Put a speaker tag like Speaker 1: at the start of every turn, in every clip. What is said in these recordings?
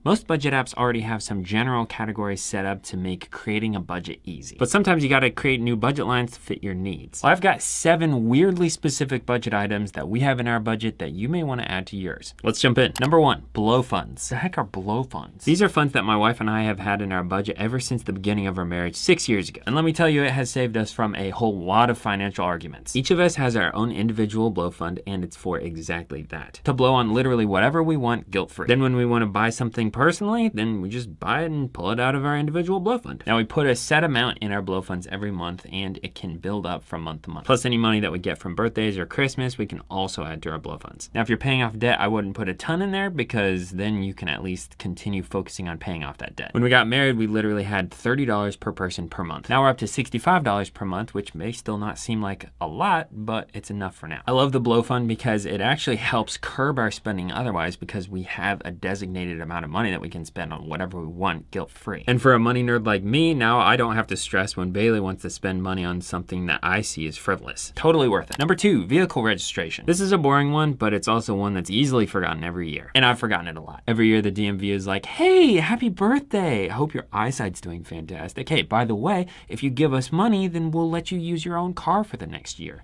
Speaker 1: Most budget apps already have some general categories set up to make creating a budget easy. But sometimes you gotta create new budget lines to fit your needs. Well, I've got 7 weirdly specific budget items that we have in our budget that you may wanna add to yours. Let's jump in. Number 1, blow funds. The heck are blow funds? These are funds that my wife and I have had in our budget ever since the beginning of our marriage 6 years ago. And let me tell you, it has saved us from a whole lot of financial arguments. Each of us has our own individual blow fund, and it's for exactly that. To blow on literally whatever we want guilt-free. Then when we wanna buy something personally, then we just buy it and pull it out of our individual blow fund. Now we put a set amount in our blow funds every month, and it can build up from month to month. Plus any money that we get from birthdays or Christmas, we can also add to our blow funds. Now if you're paying off debt, I wouldn't put a ton in there because then you can at least continue focusing on paying off that debt. When we got married, we literally had $30 per person per month. Now we're up to $65 per month, which may still not seem like a lot, but it's enough for now. I love the blow fund because it actually helps curb our spending otherwise, because we have a designated amount of money that we can spend on whatever we want guilt-free. And for a money nerd like me, now I don't have to stress when Bailey wants to spend money on something that I see as frivolous. Totally worth it. Number 2, vehicle registration. This is a boring one, but it's also one that's easily forgotten every year. And I've forgotten it a lot. Every year the DMV is like, hey, happy birthday. I hope your eyesight's doing fantastic. Hey, by the way, if you give us money, then we'll let you use your own car for the next year.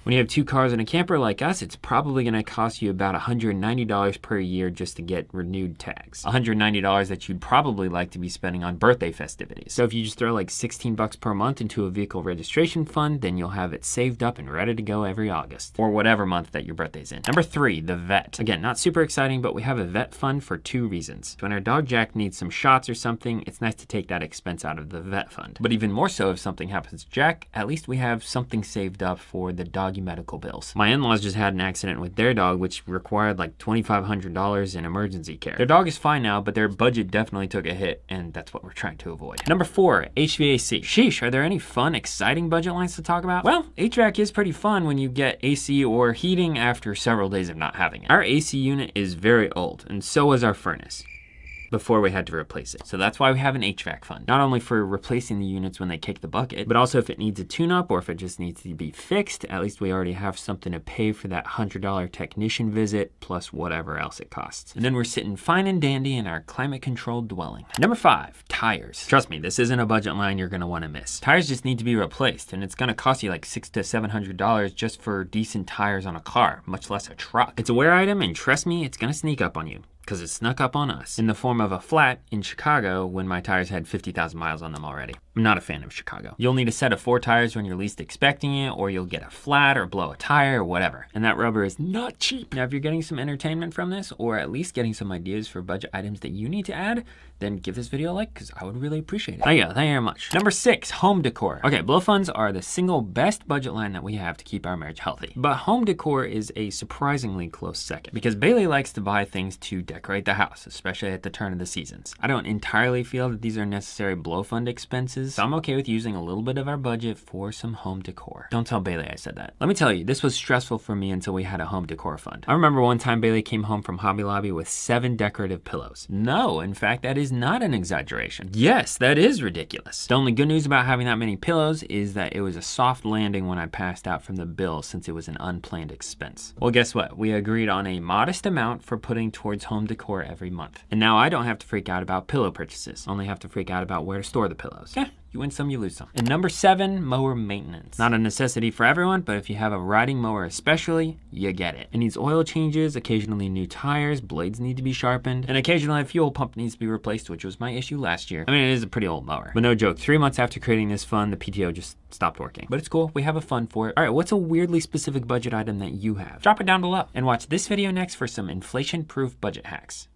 Speaker 1: When you have 2 cars and a camper like us, it's probably gonna cost you about $190 per year just to get renewed tags. $190 that you'd probably like to be spending on birthday festivities. So if you just throw like 16 bucks per month into a vehicle registration fund, then you'll have it saved up and ready to go every August, or whatever month that your birthday's in. Number 3, the vet. Again, not super exciting, but we have a vet fund for 2 reasons. When our dog Jack needs some shots or something, it's nice to take that expense out of the vet fund. But even more so if something happens to Jack, at least we have something saved up for the doggy medical bills. My in-laws just had an accident with their dog, which required like $2,500 in emergency care. Their dog is fine now, but their budget definitely took a hit, and that's what we're trying to avoid. Number 4, HVAC. Sheesh, are there any fun, exciting budget lines to talk about? Well, HVAC is pretty fun when you get AC or heating after several days of not having it. Our AC unit is very old, and so is our furnace, before we had to replace it. So that's why we have an HVAC fund. Not only for replacing the units when they kick the bucket, but also if it needs a tune-up or if it just needs to be fixed, at least we already have something to pay for that $100 technician visit plus whatever else it costs. And then we're sitting fine and dandy in our climate-controlled dwelling. Number 5, tires. Trust me, this isn't a budget line you're gonna wanna miss. Tires just need to be replaced, and it's gonna cost you like $600 to $700 just for decent tires on a car, much less a truck. It's a wear item, and trust me, it's gonna sneak up on you, because it snuck up on us in the form of a flat in Chicago when my tires had 50,000 miles on them already. I'm not a fan of Chicago. You'll need a set of 4 tires when you're least expecting it, or you'll get a flat or blow a tire or whatever. And that rubber is not cheap. Now, if you're getting some entertainment from this, or at least getting some ideas for budget items that you need to add, then give this video a like, because I would really appreciate it. Oh yeah, thank you very much. Number 6, home decor. Okay, blow funds are the single best budget line that we have to keep our marriage healthy. But home decor is a surprisingly close second, because Bailey likes to buy things to decorate the house, especially at the turn of the seasons. I don't entirely feel that these are necessary blow fund expenses, so I'm okay with using a little bit of our budget for some home decor. Don't tell Bailey I said that. Let me tell you, this was stressful for me until we had a home decor fund. I remember one time Bailey came home from Hobby Lobby with 7 decorative pillows. No, in fact, that is not an exaggeration. Yes, that is ridiculous. The only good news about having that many pillows is that it was a soft landing when I passed out from the bill, since it was an unplanned expense. Well, guess what? We agreed on a modest amount for putting towards home decor every month. And now I don't have to freak out about pillow purchases. Only have to freak out about where to store the pillows. Yeah, you win some, you lose some. And number 7, mower maintenance. Not a necessity for everyone, but if you have a riding mower especially, you get it. It needs oil changes, occasionally new tires, blades need to be sharpened, and occasionally a fuel pump needs to be replaced, which was my issue last year. I mean, it is a pretty old mower. But no joke, 3 months after creating this fund, the PTO just stopped working. But it's cool, we have a fund for it. All right, what's a weirdly specific budget item that you have? Drop it down below. And watch this video next for some inflation-proof budget hacks.